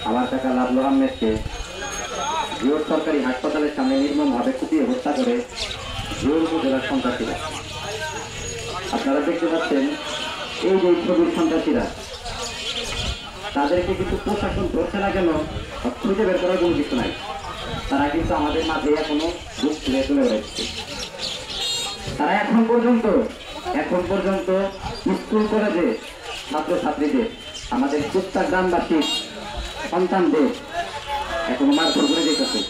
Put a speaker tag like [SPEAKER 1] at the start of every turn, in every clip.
[SPEAKER 1] আমার কাকা লাভলু আহমেদকে জিওর সরকারি হাসপাতালের সামনে নির্মমভাবে কুপিয়ে হত্যা করে জিওর উপজেলার সন্ত্রাসীরা। আপনারা দেখতে পাচ্ছেন এই যে ছবির সন্ত্রাসীরা, তাদেরকে কিন্তু প্রশাসন ধরছে না কেন, খুঁজে বের করার কোনো কিছু নাই। তারা কিন্তু আমাদের মাঝে এখনো বুক তুলে তুলে রয়েছে। তারা এখন পর্যন্ত স্কুল কলেজে ছাত্রছাত্রীদের, আমাদের কুত্তা গ্রামবাসীর সন্তানদের এখন মারধর করে যেতেছে।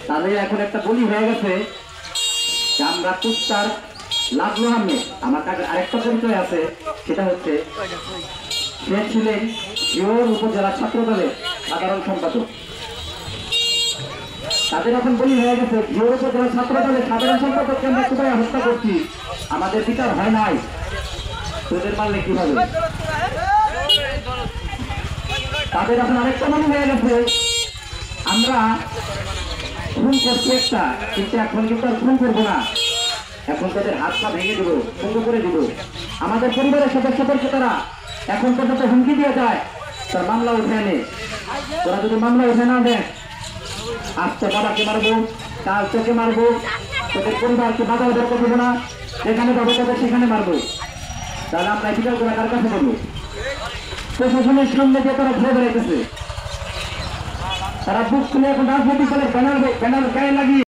[SPEAKER 1] তাদের এখন একটা বলি হয়ে গেছে যে আমরা কুত্তার লাভলু আহমেদ। আমার কাছে আরেকটা পরিচয় আছে, সেটা হচ্ছে সে ছিলেন জিওর উপজেলা ছাত্র দলের সাধারণ সম্পাদক। তাদের এখন বলি হয়ে গেছে জিওর উপজেলা ছাত্র দলের সাধারণ সম্পাদককে আমরা কোথায় হত্যা করছি, আমাদের বিচার হয় নাই, তোদের মারলে কি হবে। তাদের এখন আরেকটা মনে হয়ে গেছে আমরা খুন করছি একটা, কিন্তু এখন কিন্তু আর খুন করবো না, এখন তাদের হাত পা ভেঙে দেবো, বন্ধ করে দিব। আমাদের পরিবারের সদস্যদেরকে তারা এখন পর্যন্ত হুমকি দিয়ে যায়, তার মামলা উঠে আনে। তোরা যদি মামলা উঠে না দেন, আজ তো বাবাকে মারবো, কাল তোকে মারবো, তোদের পরিবারকে বাধা বের করবো না, যেখানে পাবো তাদের সেখানে মারবো। তাহলে আমরা বিচার করে কার কাছে করবো? প্রশাসনের সামনে দিয়ে তারা ঘুরে বেড়াইতেছে। তারা বুক খুলে এখন রাজনৈতিক দলের ব্যানার গায়ে লাগিয়ে